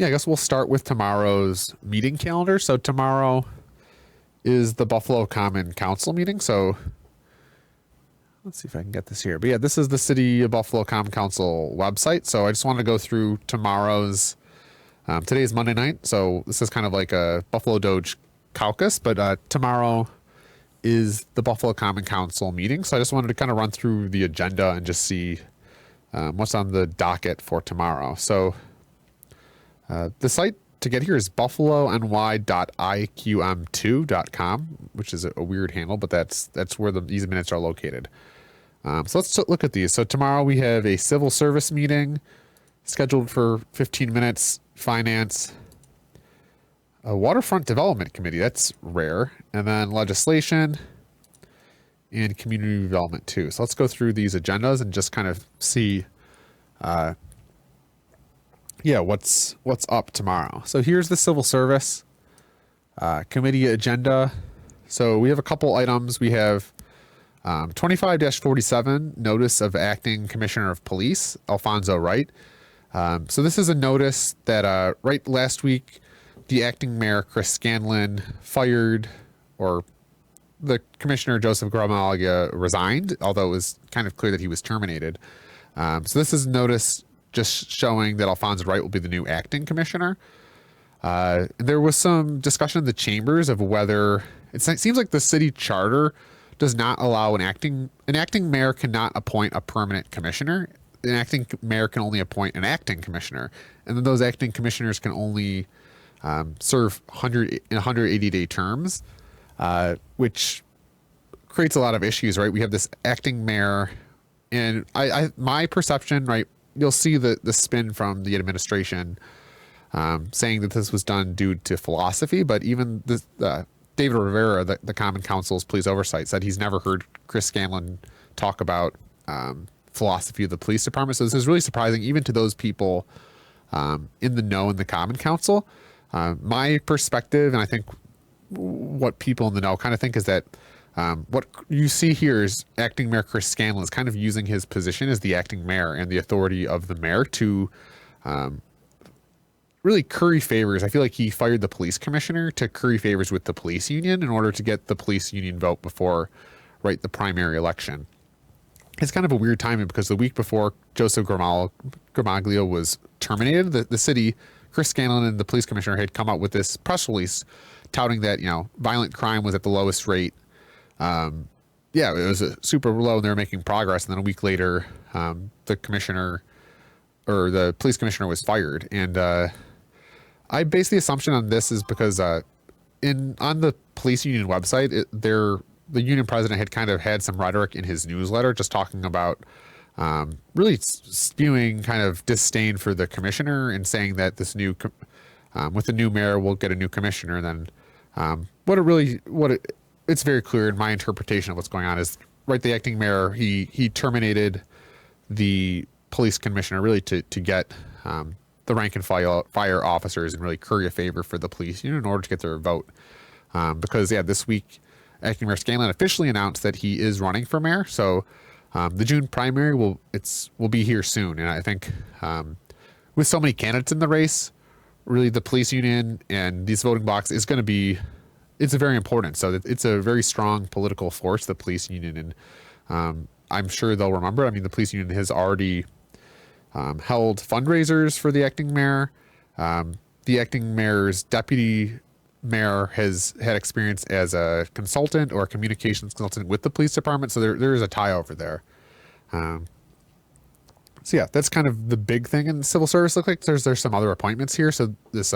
yeah, I guess we'll start with tomorrow's meeting calendar. So tomorrow is the Buffalo Common Council meeting. So let's see if I can get this here. But yeah, this is the City of Buffalo Common Council website. So I just want to go through tomorrow's, today is Monday night. So this is kind of like a Buffalo DOGE Caucus, but tomorrow is the Buffalo Common Council meeting. So I just wanted to kind of run through the agenda and just see what's on the docket for tomorrow. So the site to get here is buffalony.iqm2.com, which is a weird handle, but that's where these minutes are located. So let's look at these. So tomorrow we have a civil service meeting scheduled for 15 minutes, finance, a waterfront development committee, that's rare, and then legislation and community development too. So let's go through these agendas and just kind of see what's up tomorrow. So here's the civil service committee agenda. So we have a couple items. We have 25-47, notice of acting commissioner of police, Alfonso Wright. So this is a notice that right last week, the acting mayor, Chris Scanlon, fired, or the commissioner, Joseph Gramalia, resigned, although it was kind of clear that he was terminated. So this is a notice just showing that Alfonso Wright will be the new acting commissioner. There was some discussion in the chambers of whether it seems like the city charter does not allow an acting mayor cannot appoint a permanent commissioner. An acting mayor can only appoint an acting commissioner, and then those acting commissioners can only serve 180-day terms, which creates a lot of issues, right? We have this acting mayor, and my perception, right? You'll see the spin from the administration saying that this was done due to philosophy, but even David Rivera, the Common Council's police oversight, said he's never heard Chris Scanlon talk about philosophy of the police department. So this is really surprising, even to those people in the know in the Common Council. My perspective, and I think what people in the know kind of think, is that what you see here is acting mayor Chris Scanlon is kind of using his position as the acting mayor and the authority of the mayor to really curry favors. I feel like he fired the police commissioner to curry favors with the police union in order to get the police union vote before, right, the primary election. It's kind of a weird timing because the week before Joseph Gramaglio was terminated, the city, Chris Scanlon and the police commissioner had come out with this press release touting that, violent crime was at the lowest rate. It was super low and they were making progress. And then a week later, the commissioner or the police commissioner was fired. And I base the assumption on this is because on the police union website, the union president had kind of had some rhetoric in his newsletter just talking about really spewing kind of disdain for the commissioner and saying that this with the new mayor, we'll get a new commissioner. And then it's very clear in my interpretation of what's going on is, right, the acting mayor, he terminated the police commissioner really to get the rank and fire officers and really curry a favor for the police union in order to get their vote. Because this week, acting mayor Scanlon officially announced that he is running for mayor. So the June primary will be here soon. And I think with so many candidates in the race, really the police union and these voting blocks is going to be, it's very important. So it's a very strong political force, the police union. And I'm sure they'll remember. I mean, the police union has already held fundraisers for the acting mayor. The acting mayor's deputy mayor has had experience as a consultant or a communications consultant with the police department. So there is a tie over there. That's kind of the big thing in civil service. Look like there's some other appointments here. So this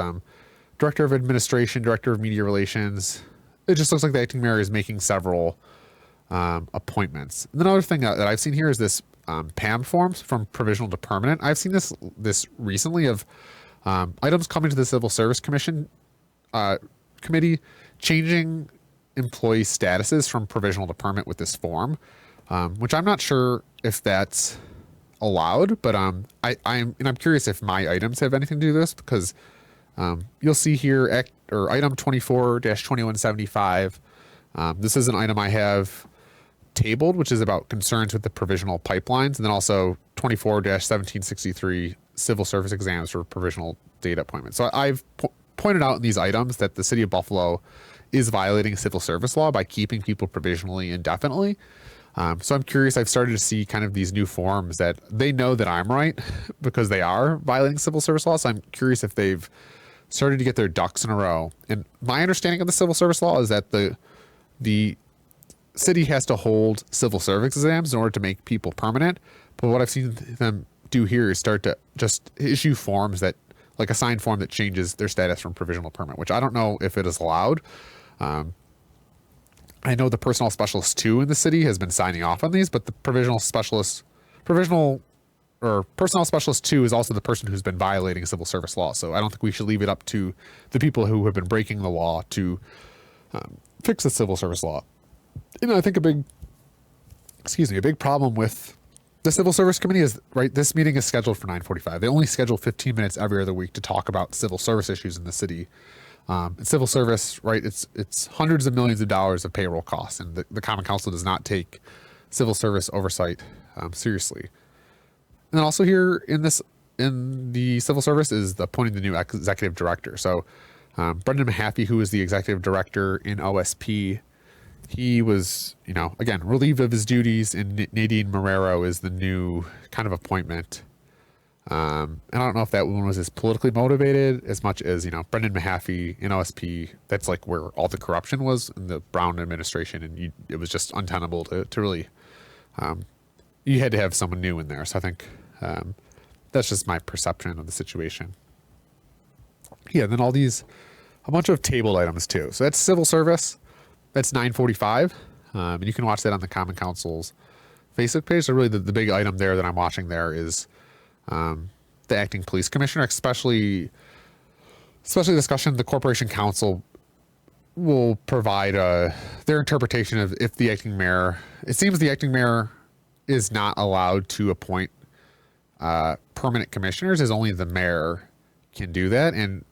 director of administration, director of media relations, it just looks like the acting mayor is making several appointments. And another thing that I've seen here is this PAM forms from provisional to permanent. I've seen this recently of items coming to the Civil Service Commission committee changing employee statuses from provisional to permanent with this form, which I'm not sure if that's allowed, but I'm curious if my items have anything to do with this, because you'll see here item 24-2175. This is an item I have tabled, which is about concerns with the provisional pipelines, and then also 24-1763 civil service exams for provisional date appointments. So I've pointed out in these items that the city of Buffalo is violating civil service law by keeping people provisionally indefinitely. So I'm curious, I've started to see kind of these new forms that they know that I'm right because they are violating civil service law. So I'm curious if they've started to get their ducks in a row. And my understanding of the civil service law is that the city has to hold civil service exams in order to make people permanent. But what I've seen them do here is start to just issue forms that, like a signed form that changes their status from provisional to permanent, which I don't know if it is allowed. I know the personnel specialist 2 in the city has been signing off on these, but the personnel specialist 2 is also the person who's been violating civil service law. So I don't think we should leave it up to the people who have been breaking the law to fix the civil service law. You know, I think a big problem with the Civil Service Committee is, right, this meeting is scheduled for 9:45. They only schedule 15 minutes every other week to talk about civil service issues in the city. And civil service, right, it's hundreds of millions of dollars of payroll costs, and the Common Council does not take civil service oversight seriously. And then also here in the civil service is appointing the new executive director. So Brendan Mahaffey, who is the executive director in OSP, he was, again, relieved of his duties, and Nadine Marrero is the new kind of appointment. And I don't know if that one was as politically motivated as much as, Brendan Mahaffey in OSP. That's like where all the corruption was in the Brown administration, and it was just untenable to really. You had to have someone new in there. So I think that's just my perception of the situation. Yeah, and then a bunch of tabled items too. So that's civil service. That's 9:45, and you can watch that on the Common Council's Facebook page. So really the big item there that I'm watching there is the acting police commissioner, especially discussion. The Corporation Council will provide their interpretation of if the acting mayor, it seems the acting mayor is not allowed to appoint permanent commissioners, as only the mayor can do that. And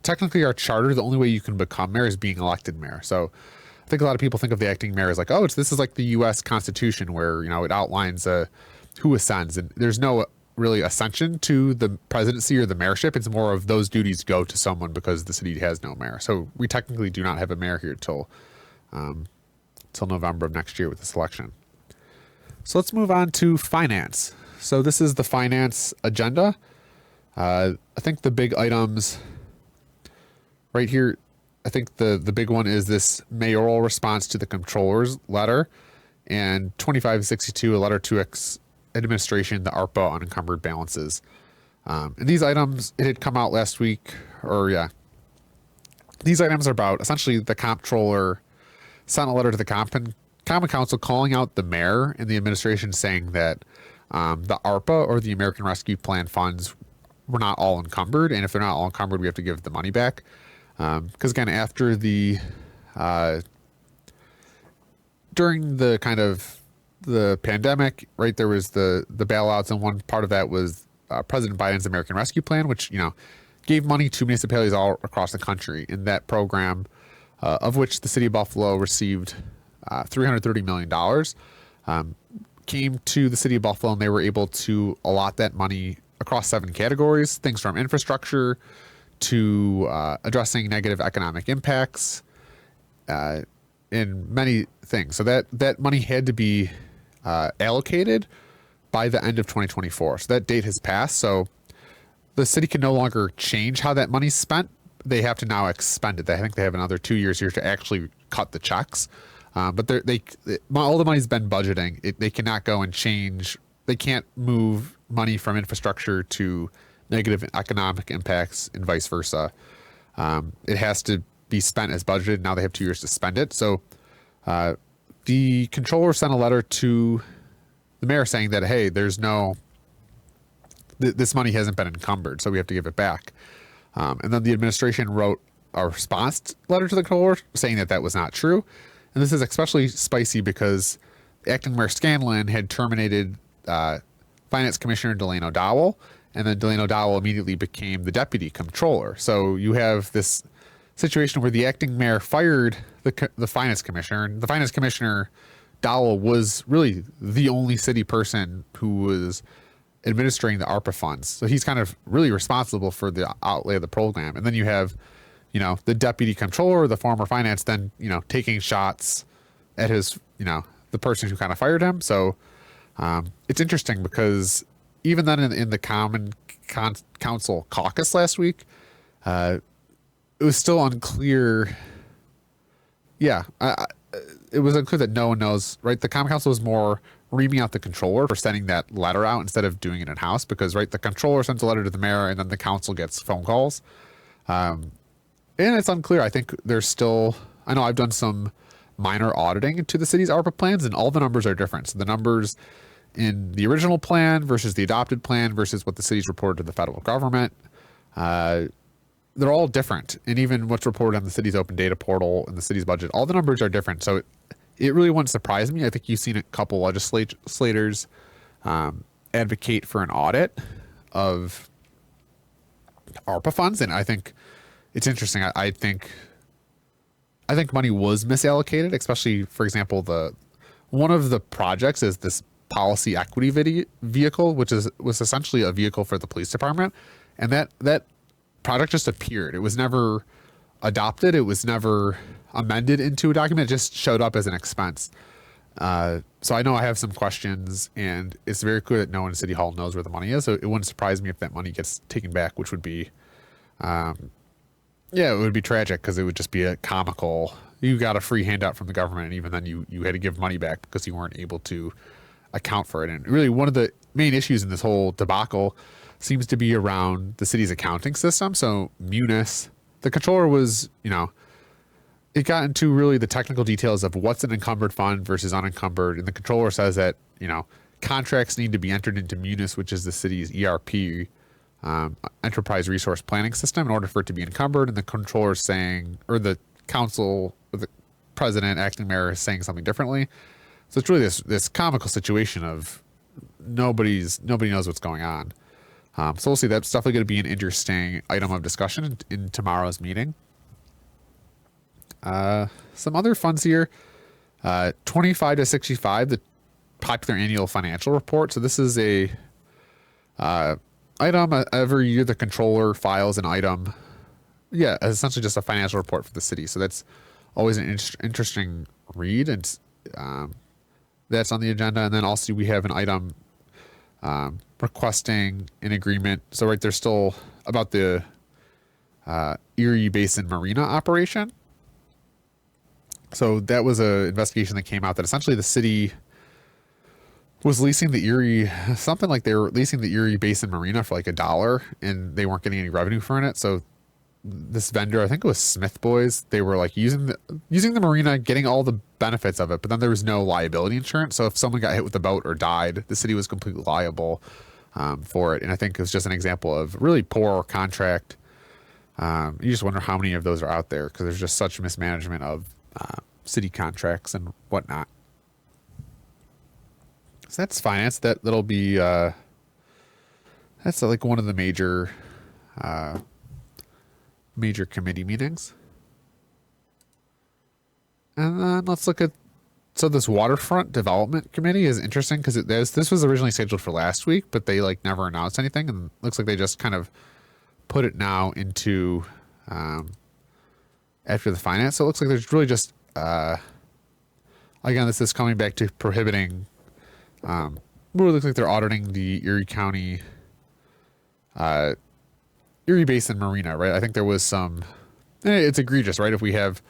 technically our charter, the only way you can become mayor is being elected mayor. So I think a lot of people think of the acting mayor as like, oh, this is like the U.S. Constitution where, it outlines who ascends, and there's no really ascension to the presidency or the mayorship. It's more of those duties go to someone because the city has no mayor. So we technically do not have a mayor here till November of next year with this election. So let's move on to finance. So this is the finance agenda. I think the big items right here, I think the big one is this mayoral response to the comptroller's letter, and 2562, a letter to administration, the ARPA unencumbered balances. And these items, it had come out last week, These items are about essentially the comptroller sent a letter to the Common Council calling out the mayor and the administration, saying that the ARPA or the American Rescue Plan funds were not all encumbered, and if they're not all encumbered, we have to give the money back. Because again, after during the kind of the pandemic, right, there was the bailouts, and one part of that was President Biden's American Rescue Plan, which, gave money to municipalities all across the country. In that program, of which the city of Buffalo received $330 million, came to the city of Buffalo, and they were able to allot that money across 7 categories, things from infrastructure to addressing negative economic impacts, and many things. So that money had to be allocated by the end of 2024. So that date has passed. So the city can no longer change how that money's spent. They have to now expend it. I think they have another 2 years here to actually cut the checks. But all the money's been budgeting. They cannot go and change. They can't move money from infrastructure to negative economic impacts and vice versa. It has to be spent as budgeted. Now they have 2 years to spend it. So the controller sent a letter to the mayor saying that, hey, this money hasn't been encumbered, so we have to give it back. And then the administration wrote a response letter to the controller saying that was not true. And this is especially spicy because acting Mayor Scanlon had terminated Finance Commissioner Delano Dowell, and then Delano Dowell immediately became the deputy controller. So you have this situation where the acting mayor fired the finance commissioner, and the finance commissioner Dowell was really the only city person who was administering the ARPA funds. So he's kind of really responsible for the outlay of the program. And then you have, the deputy controller, the former finance, then, taking shots at his, the person who kind of fired him. So it's interesting because even then in the Council caucus last week, it was still unclear. Yeah, it was unclear that no one knows, right? The Common Council was more reaming out the controller for sending that letter out instead of doing it in-house because, right, the controller sends a letter to the mayor and then the council gets phone calls. And it's unclear. I think there's still, I know I've done some minor auditing into the city's ARPA plans and all the numbers are different. So the numbers in the original plan versus the adopted plan versus what the city's reported to the federal government, they're all different. And even what's reported on the city's open data portal and the city's budget, all the numbers are different. So it really wouldn't surprise me. I think you've seen a couple legislators advocate for an audit of ARPA funds. And I think it's interesting. I think money was misallocated, especially, for example, one of the projects is this policy equity vehicle, which was essentially a vehicle for the police department. And that project just appeared. It was never adopted. It was never amended into a document. It just showed up as an expense. So I know I have some questions, and it's very clear that no one in City Hall knows where the money is. So it wouldn't surprise me if that money gets taken back, which would be, it would be tragic because it would just be a comical. You got a free handout from the government, and even then you had to give money back because you weren't able to account for it. And really, one of the main issues in this whole debacle seems to be around the city's accounting system. So Munis, the controller was, it got into really the technical details of what's an encumbered fund versus unencumbered. And the controller says that, contracts need to be entered into Munis, which is the city's ERP, enterprise resource planning system, in order for it to be encumbered. And the controller is saying, or the council, or the president, acting mayor is saying something differently. So it's really this comical situation of nobody knows what's going on. So we'll see. That's definitely going to be an interesting item of discussion in tomorrow's meeting. Some other funds here, 25 to 65, the popular annual financial report. So this is a item every year the controller files an item. Yeah, essentially just a financial report for the city. So that's always an interesting read, and that's on the agenda. And then also we have an item requesting an agreement. So right, there's still about the Erie Basin Marina operation. So that was an investigation that came out that essentially the city was leasing the Erie, something like they were leasing the Erie Basin Marina for like $1, and they weren't getting any revenue from it. So this vendor, I think it was Smith Boys, they were like using the marina, getting all the benefits of it, but then there was no liability insurance. So if someone got hit with a boat or died, the city was completely liable for it. And I think it was just an example of really poor contract. You just wonder how many of those are out there because there's just such mismanagement of city contracts and whatnot. So that's finance. That'll be that's like one of the major committee meetings. And then let's look at, so this waterfront development committee is interesting because this was originally scheduled for last week, but they like never announced anything, and it looks like they just kind of put it now into after the finance. So it looks like there's really just again, this is coming back to prohibiting. It looks like they're auditing the Erie County Erie Basin Marina, right? I think there was some. It's egregious, right? If we have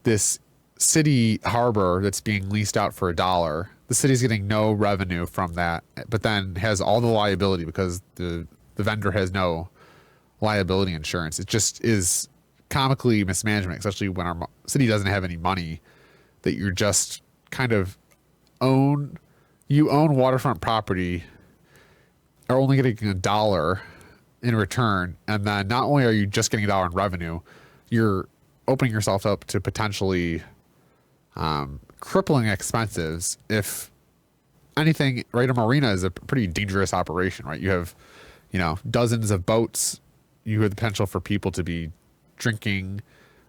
this city harbor that's being leased out for $1, the city's getting no revenue from that, but then has all the liability because the vendor has no liability insurance. It just is comically mismanagement, especially when our city doesn't have any money, that you're just kind of own waterfront property, are only getting $1 in return. And then not only are you just getting $1 in revenue, you're opening yourself up to potentially crippling expenses. If anything, right, a marina is a pretty dangerous operation, right? You have, dozens of boats. You have the potential for people to be drinking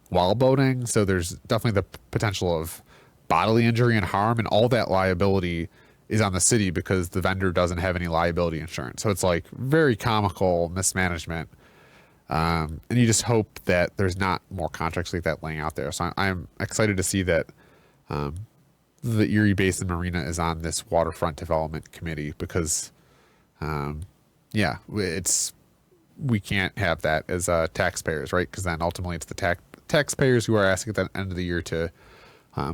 while boating. So there's definitely the potential of bodily injury and harm, and all that liability is on the city because the vendor doesn't have any liability insurance. So it's like very comical mismanagement. And you just hope that there's not more contracts like that laying out there. So I'm excited to see that the Erie Basin Marina is on this waterfront development committee because, yeah, we can't have that as taxpayers, right? Because then ultimately it's the taxpayers who are asking at the end of the year to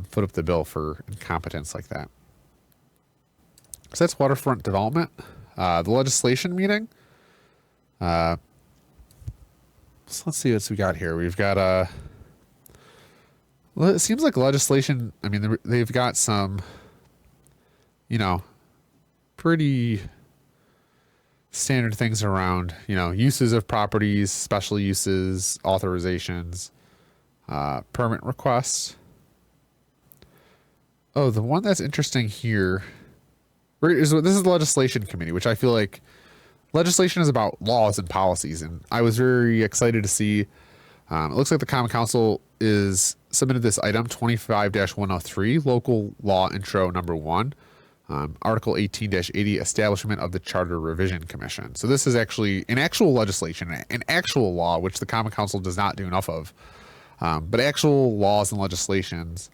foot up the bill for incompetence like that. So that's waterfront development. The legislation meeting. So let's see what we got here. We've got well, it seems like legislation. I mean, they've got some, pretty standard things around, uses of properties, special uses, authorizations, permit requests. Oh, the one that's interesting here this is the legislation committee, which I feel like legislation is about laws and policies. And I was very excited to see, it looks like the Common Council is submitted this item 25-103, local law intro number 1, Article 18-80, establishment of the Charter Revision Commission. So this is actually an actual legislation, an actual law, which the Common Council does not do enough of, but actual laws and legislations.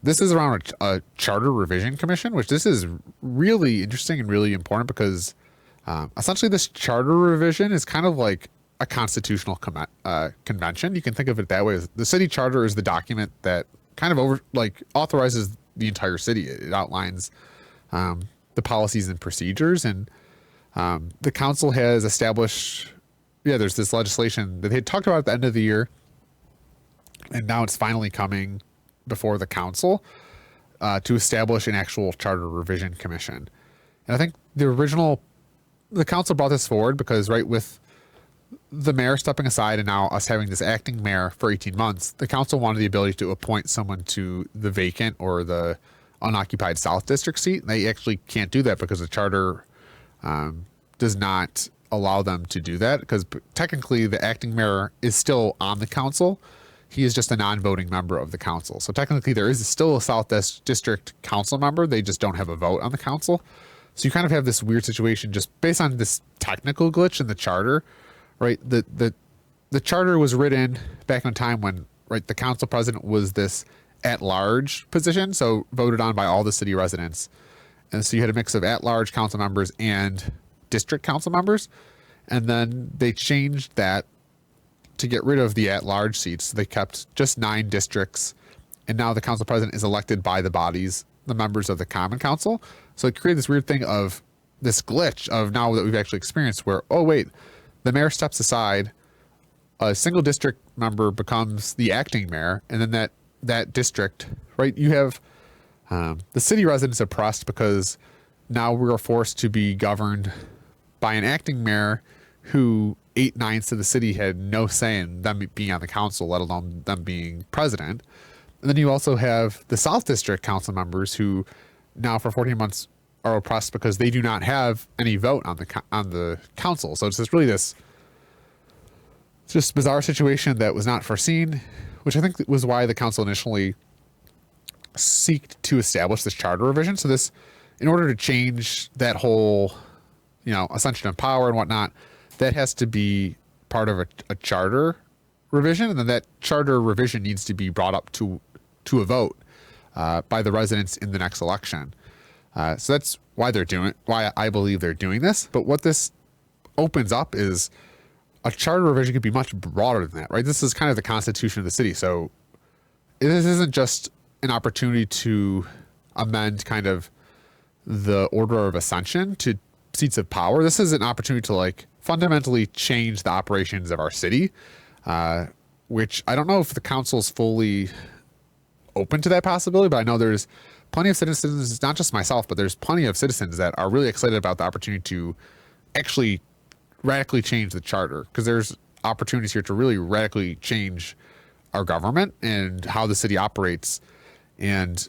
This is around a Charter Revision Commission, which this is really interesting and really important because essentially this charter revision is kind of like a constitutional convention. You can think of it that way. The city charter is the document that kind of authorizes the entire city. It outlines the policies and procedures, and the council has established, there's this legislation that they had talked about at the end of the year, and now it's finally coming before the council to establish an actual charter revision commission. And I think the council brought this forward because with the mayor stepping aside and now us having this acting mayor for 18 months, the council wanted the ability to appoint someone to the vacant or the unoccupied South District seat. They actually can't do that because the charter does not allow them to do that, because technically the acting mayor is still on the council. He is just a non-voting member of the council. So technically there is still a South District council member. They just don't have a vote on the council. So you kind of have this weird situation just based on this technical glitch in the charter, right? The charter was written back in a time when, the council president was this at-large position, so voted on by all the city residents. And so you had a mix of at-large council members and district council members. And then they changed that to get rid of the at-large seats. So they kept just 9 districts, and now the council president is elected by the members of the Common Council. So it created this weird thing of this glitch of now that we've actually experienced where, oh wait, the mayor steps aside, a single district member becomes the acting mayor, and then that district, you have the city residents oppressed because now we're forced to be governed by an acting mayor who 8/9 of the city had no say in them being on the council, let alone them being president. And then you also have the South District council members who now for 14 months are oppressed because they do not have any vote on the council. So it's this just bizarre situation that was not foreseen, which I think was why the council initially seeked to establish this charter revision. So this, in order to change that whole, ascension of power and whatnot, that has to be part of a charter revision, and then that charter revision needs to be brought up to a vote by the residents in the next election. So that's why I believe they're doing this. But what this opens up is a charter revision could be much broader than that, right? This is kind of the constitution of the city. So this isn't just an opportunity to amend kind of the order of ascension to seats of power. This is an opportunity to fundamentally change the operations of our city, which I don't know if the council's fully open to that possibility, but I know there's plenty of citizens, not just myself, but there's plenty of citizens that are really excited about the opportunity to actually radically change the charter, because there's opportunities here to really radically change our government and how the city operates. And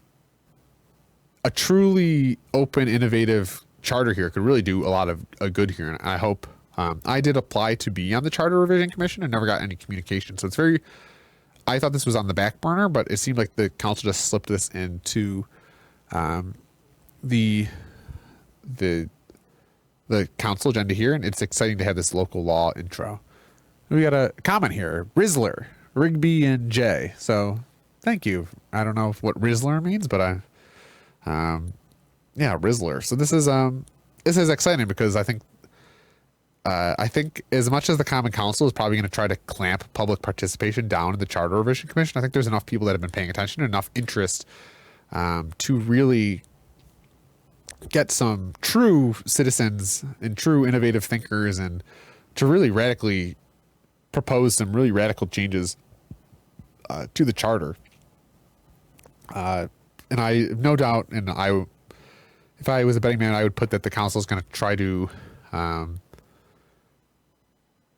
a truly open, innovative charter here could really do a lot of good here. And I hope I did apply to be on the Charter Revision Commission and never got any communication. So I thought this was on the back burner, but it seemed like the council just slipped this into the the the council agenda here, and it's exciting to have this local law intro. We got a comment here, Rizzler, Rigby, and Jay. So thank you. I don't know what Rizzler means, but yeah, Rizzler. So this is exciting because I think as much as the Common Council is probably going to try to clamp public participation down in the Charter Revision Commission, I think there's enough people that have been paying attention, enough interest to really get some true citizens and true innovative thinkers and to really radically propose some really radical changes to the charter. And I have no doubt, and if I was a betting man, I would put that the council is going to try to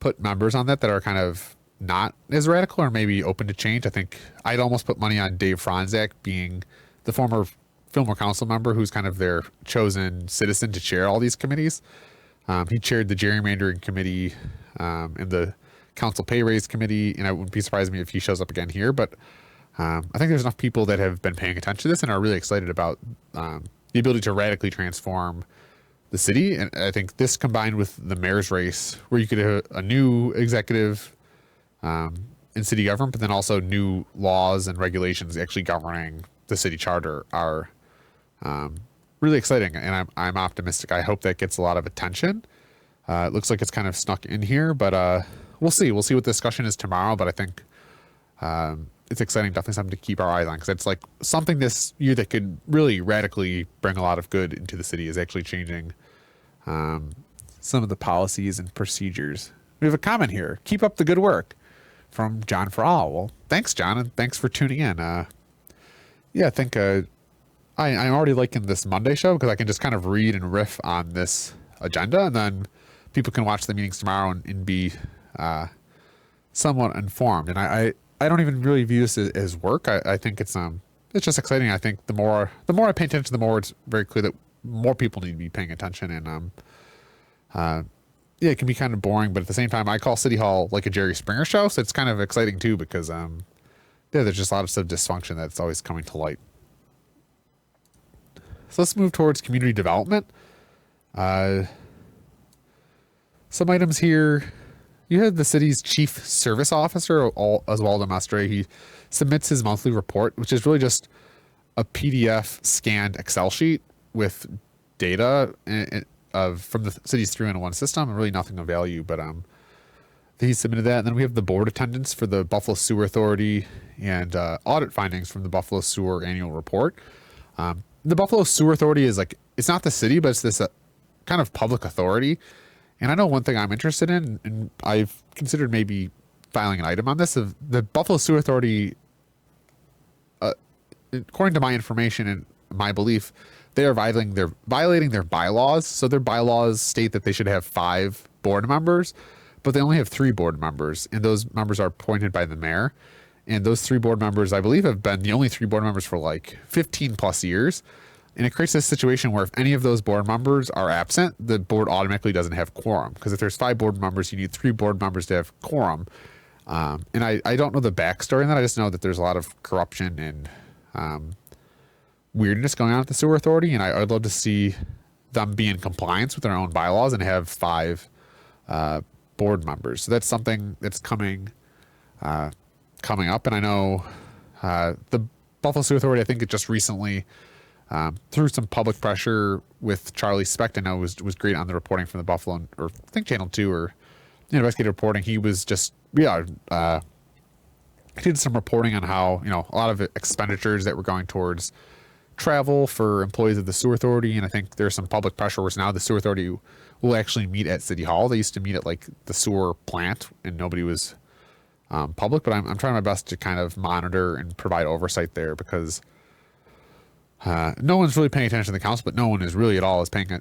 put members on that are kind of not as radical or maybe open to change. I think I'd almost put money on Dave Franzak being the former Fillmore council member who's kind of their chosen citizen to chair all these committees. He chaired the gerrymandering committee and the council pay raise committee, and I wouldn't be surprised me if he shows up again here. But I think there's enough people that have been paying attention to this and are really excited about the ability to radically transform the city. And I think this combined with the mayor's race, where you could have a new executive in city government, but then also new laws and regulations actually governing the city charter are really exciting. And I'm optimistic. I hope that gets a lot of attention. It looks like it's kind of snuck in here, but we'll see. We'll see what the discussion is tomorrow. But I think it's exciting, definitely something to keep our eyes on, because it's like something this year that could really radically bring a lot of good into the city is actually changing some of the policies and procedures. We have a comment here. Keep up the good work from John for all. Well, thanks, John, and thanks for tuning in. Yeah, I think I'm already liking this Monday show because I can just kind of read and riff on this agenda, and then people can watch the meetings tomorrow and be somewhat informed. And I don't even really view this as work. I think it's just exciting. I think the more I pay attention, the more it's very clear that more people need to be paying attention. And yeah, it can be kind of boring, but at the same time, I call City Hall like a Jerry Springer show, so it's kind of exciting too because yeah, there's just lots of dysfunction that's always coming to light. So let's move towards community development. Some items here. You have the city's chief service officer, Oswaldo Mestre. He submits his monthly report, which is really just a PDF scanned Excel sheet with data from the city's 3-in-1 system, and really nothing of value. But he submitted that, and then we have the board attendance for the Buffalo Sewer Authority and audit findings from the Buffalo Sewer annual report. The Buffalo Sewer Authority is like, it's not the city, but it's this kind of public authority. And I know one thing I'm interested in, and I've considered maybe filing an item on this, of the Buffalo Sewer Authority, according to my information and my belief, they are violating their bylaws. So their bylaws state that they should have 5 board members, but they only have 3 board members, and those members are appointed by the mayor. And those 3 board members, I believe, have been the only 3 board members for like 15 plus years. And it creates this situation where if any of those board members are absent, the board automatically doesn't have quorum. Because if there's 5 board members, you need 3 board members to have quorum. And I don't know the backstory on that. I just know that there's a lot of corruption and weirdness going on at the sewer authority. And I'd love to see them be in compliance with their own bylaws and have 5 board members. So that's something that's coming up. And I know the Buffalo Sewer Authority, I think it just recently, through some public pressure with Charlie Specht, I know was great on the reporting from the Buffalo, or I think Channel 2 or investigative reporting. He was just, he did some reporting on how, a lot of expenditures that were going towards travel for employees of the sewer authority. And I think there's some public pressure where now the sewer authority will actually meet at City Hall. They used to meet at like the sewer plant and nobody was public, but I'm trying my best to kind of monitor and provide oversight there, because no one's really paying attention to the council, but no one is really at all is paying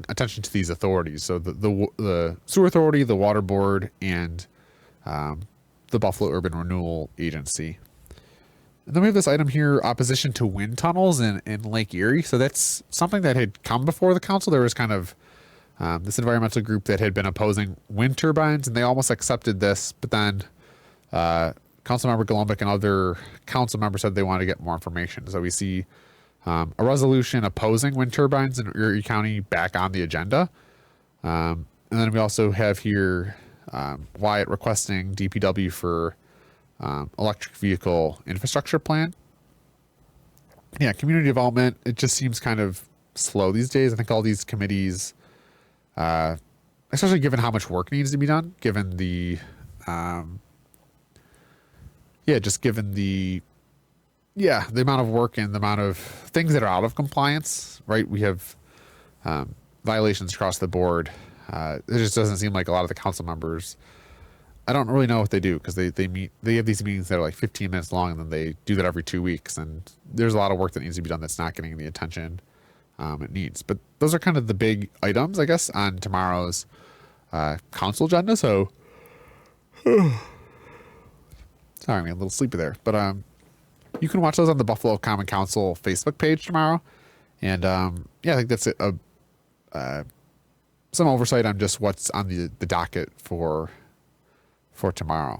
attention to these authorities. So the sewer authority, the water board, and the Buffalo Urban Renewal Agency. And then we have this item here, opposition to wind tunnels in Lake Erie. So that's something that had come before the council. There was kind of this environmental group that had been opposing wind turbines, and they almost accepted this, but then Councilmember Golumbic and other council members said they wanted to get more information. So we see A resolution opposing wind turbines in Erie County back on the agenda. And then we also have here Wyatt requesting DPW for electric vehicle infrastructure plan. Yeah, community development, it just seems kind of slow these days. I think all these committees, especially given how much work needs to be done, given the, the amount of work and the amount of things that are out of compliance, right? We have violations across the board. It just doesn't seem like a lot of the council members, I don't really know what they do, because they have these meetings that are like 15 minutes long, and then they do that every 2 weeks. And there's a lot of work that needs to be done that's not getting the attention it needs. But those are kind of the big items, I guess, on tomorrow's council agenda. So, sorry, I'm getting a little sleepy there. But you can watch those on the Buffalo Common Council Facebook page tomorrow. And I think that's it. Some oversight on just what's on the docket for tomorrow.